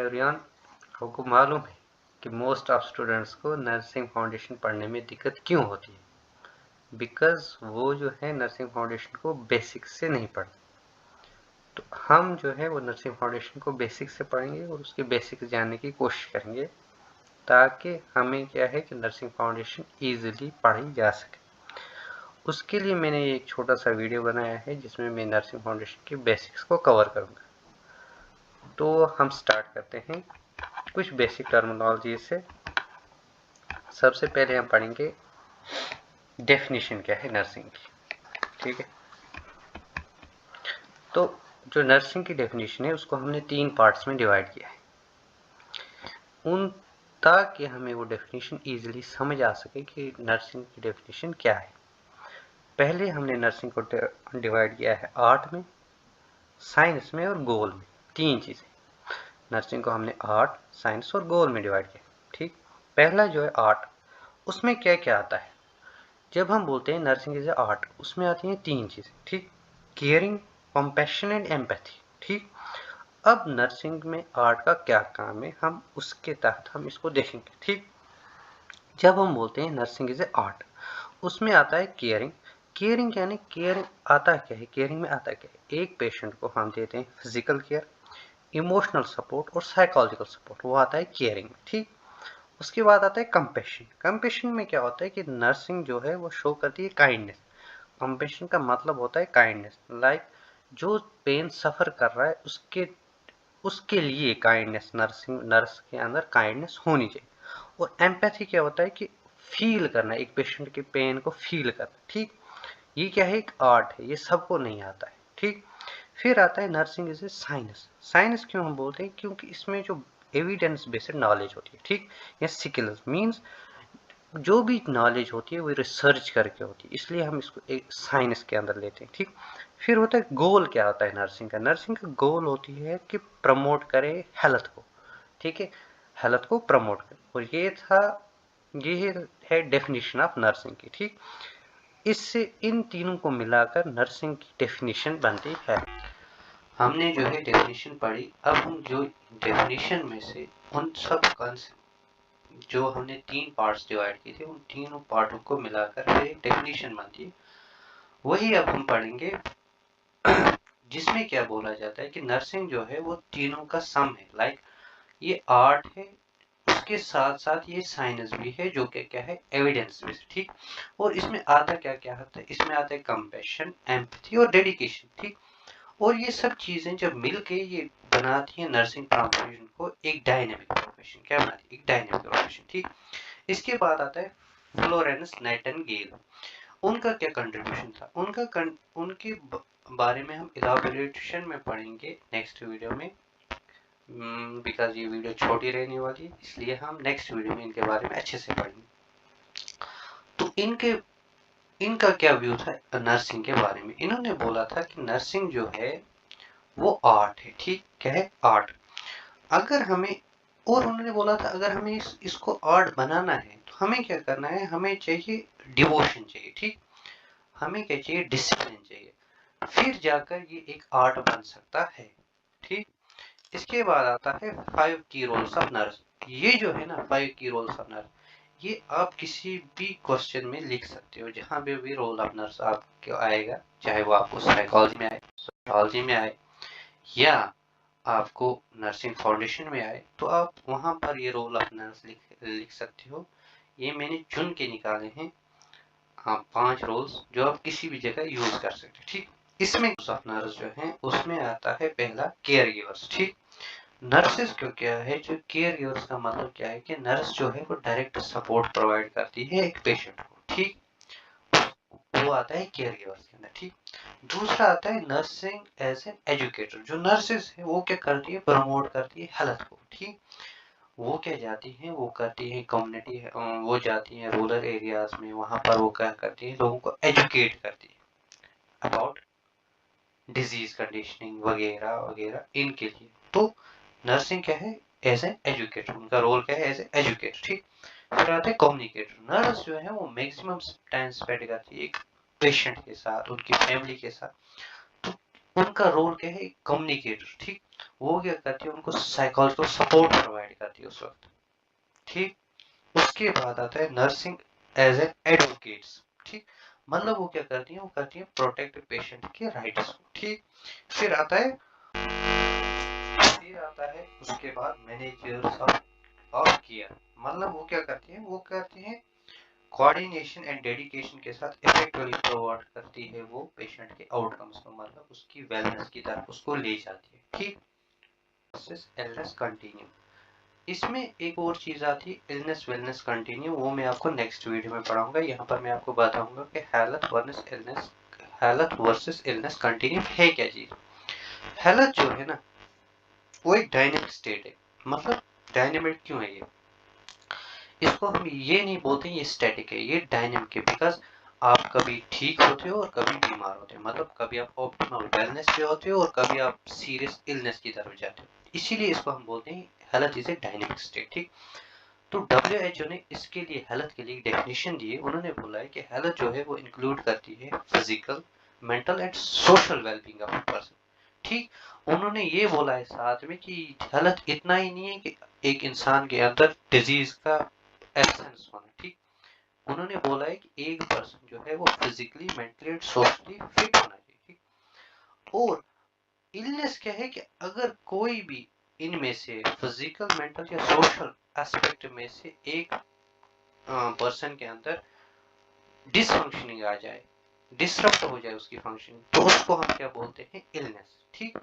Everyone, आपको मालूम है कि मोस्ट ऑफ स्टूडेंट्स को नर्सिंग फाउंडेशन पढ़ने में दिक्कत क्यों होती है? बिकॉज वो जो है नर्सिंग फाउंडेशन को बेसिक से नहीं पढ़ते। तो हम जो है वो नर्सिंग फाउंडेशन को बेसिक से पढ़ेंगे और उसके बेसिक जानने की कोशिश करेंगे ताकि हमें क्या है कि नर्सिंग फाउंडेशन ईजिली पढ़ी जा सके। उसके लिए मैंने एक छोटा सा वीडियो बनाया है जिसमें मैं नर्सिंग फाउंडेशन के बेसिक्स को कवर करूँगा। तो हम स्टार्ट करते हैं कुछ बेसिक टर्मिनोलॉजी से। सबसे पहले हम पढ़ेंगे डेफिनेशन क्या है नर्सिंग की, ठीक है। तो जो नर्सिंग की डेफिनेशन है उसको हमने 3 पार्ट्स में डिवाइड किया है ताकि हमें वो डेफिनेशन इजीली समझ आ सके कि नर्सिंग की डेफिनेशन क्या है। पहले हमने नर्सिंग को डिवाइड किया है आर्ट में, साइंस में और गोल में। 3 चीज़ें नर्सिंग को हमने आर्ट, साइंस और गोल में डिवाइड किया, ठीक। पहला जो है आर्ट, उसमें क्या क्या आता है? जब हम बोलते हैं नर्सिंग इज ए आर्ट, उसमें आती हैं 3 चीज़ें, ठीक। केयरिंग, कंपैशन एंड एम्पैथी, ठीक। अब नर्सिंग में आर्ट का क्या काम है, हम उसके तहत हम इसको देखेंगे, ठीक। जब हम बोलते हैं नर्सिंग इज ए आर्ट, उसमें आता है केयरिंग। केयरिंग यानी केयरिंग आता क्या है? केयरिंग में आता क्या है? एक पेशेंट को हम देते हैं फिजिकल केयर, इमोशनल सपोर्ट और साइकोलॉजिकल सपोर्ट, वो आता है केयरिंग में, ठीक। उसके बाद आता है कंपैशन। कंपैशन में क्या होता है कि नर्सिंग जो है वो शो करती है काइंडनेस। कंपैशन का मतलब होता है काइंडनेस, लाइक जो पेन सफर कर रहा है उसके लिए काइंडनेस, नर्स के अंदर काइंडनेस होनी चाहिए। और एम्पैथी क्या होता है कि फील करना, एक पेशेंट के पेन को फील करना, ठीक। ये क्या है? एक आर्ट है, ये सबको नहीं आता है, ठीक। फिर आता है nursing is a science. Science क्यों हम बोलते हैं? क्योंकि इसमें जो एविडेंस बेस्ड नॉलेज होती है, ठीक, या स्किल्स मींस जो भी नॉलेज होती है वो रिसर्च करके होती है, इसलिए हम इसको एक साइंस के अंदर लेते हैं, ठीक। फिर होता है गोल। क्या होता है नर्सिंग का? नर्सिंग का गोल होती है कि प्रमोट करे हेल्थ को, ठीक है, हेल्थ को प्रमोट करे। और ये है डेफिनेशन ऑफ नर्सिंग की, ठीक। इससे इन तीनों को मिलाकर नर्सिंग की डेफिनेशन बनती है। हमने जो है डेफिनेशन पढ़ी, अब हम जो डेफिनेशन में से उन सब कॉन्सेप्ट जो हमने 3 पार्ट्स डिवाइड किए थे, उन तीनों पार्टों को मिलाकर एक डेफिनेशन बनती है, वही अब हम पढ़ेंगे। जिसमें क्या बोला जाता है कि नर्सिंग जो है वो तीनों का सम है, लाइक ये आर्ट है, उसके साथ साथ ये साइंस भी है जो कि क्या है? एविडेंस बेस्ड, ठीक। और इसमें आता क्या क्या आता है? इसमें आता है कंपैशन, एम्पैथी और डेडिकेशन, ठीक। और ये सब चीजें जब मिलके ये बनाती है नर्सिंग प्रोफेशन को एक डायनेमिक प्रोफेशन। क्या बनाती है? एक डायनेमिक प्रोफेशन, ठीक। इसके बाद आता है फ्लोरेंस नाइटिंगेल। उनका क्या कंट्रीब्यूशन था? उनके बारे में हम इलाबोरेशन में पढ़ेंगे नेक्स्ट वीडियो में, बिकॉज ये वीडियो छोटी रहने वाली है, इसलिए हम नेक्स्ट वीडियो में इनके बारे में अच्छे से पढ़ेंगे। तो इनका क्या व्यू था नर्सिंग के बारे में? इन्होंने बोला था कि नर्सिंग जो है वो आर्ट है, ठीक। क्या है? आर्ट। अगर हमें, और उन्होंने बोला था अगर हमें इसको आर्ट बनाना है तो हमें क्या करना है? हमें चाहिए डिवोशन चाहिए, ठीक। हमें क्या चाहिए? डिसिप्लिन चाहिए, फिर जाकर ये एक आर्ट बन सकता है, ठीक। इसके बाद आता है 5 की रोल्स ऑफ नर्स। ये जो है ना 5 की रोल्स ऑफ नर्स, ये आप किसी भी क्वेश्चन में लिख सकते हो, जहां पे भी रोल ऑफ नर्स आपको आएगा, चाहे वो आपको साइकोलॉजी में आए, सोशियोलॉजी में आए, या आपको नर्सिंग फाउंडेशन में आए, तो आप वहां पर ये रोल ऑफ नर्स लिख सकते हो। ये मैंने चुन के निकाले हैं 5 रोल्स जो आप किसी भी जगह यूज कर सकते हो, ठीक। इसमें ऑफ नर्स जो है उसमें आता है पहला केयर गिवर्स, ठीक। नर्सेस को क्या है? जो केयर गिवर्स का मतलब क्या है कि नर्स जो है वो डायरेक्ट सपोर्ट प्रोवाइड करती है एक पेशेंट को, ठीक। वो आता है केयर गिवर्स के अंदर, ठीक। दूसरा आता है नर्सिंग एज एन एजुकेटर। जो नर्सेस है वो क्या करती है? प्रमोट करती है हेल्थ को, ठीक। वो क्या जाती है? वो करती है कम्युनिटी, वो जाती है रूरल एरियाज में, वहां पर वो क्या करती है? लोगों को एजुकेट करती है अबाउट डिजीज कंडीशनिंग वगैरह वगैरह इनके लिए। तो नर्सिंग क्या है? एज ए एजुकेटर, उनका रोल क्या है? एज ए एजुकेटर, ठीक। फिर आता है कम्युनिकेटर। नर्स जो है वो मैक्सिमम टाइम स्पेंड करती है एक पेशेंट के साथ, उनकी फैमिली के साथ। तो उनका रोल क्या है, कम्युनिकेटर, ठीक। वो क्या करती है, उनको साइकोलॉजिकल सपोर्ट प्रोवाइड करती है उस वक्त, ठीक। उसके बाद आता है नर्सिंग एज एन एडवोकेट्स, ठीक। मतलब वो क्या करती है, वो करती है प्रोटेक्ट पेशेंट के राइट्स को, ठीक। फिर आता है उसके बाद मैनेजर्स ऑफ केयर, मतलब वो क्या करती है, वो करती है कोऑर्डिनेशन एंड डेडिकेशन के साथ इफेक्टिवली प्रोवाइड करती है वो पेशेंट के आउटकम्स को, मतलब उसकी वेलनेस की तरफ उसको ले जाती है, ठीक। इलनेस कंटिन्यू, इसमें एक और चीज आती है इलनेस वेलनेस कंटिन्यू, वो मैं आपको नेक्स्ट वीडियो में पढ़ाऊंगा। यहाँ पर मैं आपको बताऊंगा कि हेल्थ वर्सेस इलनेस कंटिन्यू है क्या चीज। हेल्थ जो है ना, वो एक डायनेमिक स्टेट है। मतलब डायनेमिक क्यों है ये, इसको हम ये नहीं बोलते ये स्टैटिक है, ये डायनेमिक है। बिकॉज आप कभी ठीक होते हो और कभी बीमार होते हो, मतलब कभी आप ऑप्टिमल वेलनेस पे होते हो और कभी आप सीरियस इलनेस की तरफ जाते हो, इसीलिए इसको हम बोलते हैं health is a dynamic state, ठीक। तो WHO ने इसके लिए हेल्थ के लिए डेफिनेशन दी है। उन्होंने बोला है कि हेल्थ जो है वो इंक्लूड करती है physical, mental and social wellbeing of person, ठीक। उन्होंने ये बोला है साथ में कि हेल्थ इतना ही नहीं है कि एक इंसान के अंदर डिजीज का एब्सेंस होना, ठीक। उन्होंने बोला है कि एक पर्सन जो है वो physically, mentally and socially fit होना चाहिए, ठीक। और इलनेस क्या है कि अगर कोई भी इनमें से फिजिकल, मेंटल या सोशल एस्पेक्ट में से एक पर्सन के अंदर डिसफंक्शनिंग आ जाए, डिसरप्ट हो जाए उसकी फंक्शनिंग, तो उसको हम क्या बोलते हैं, इलनेस, ठीक।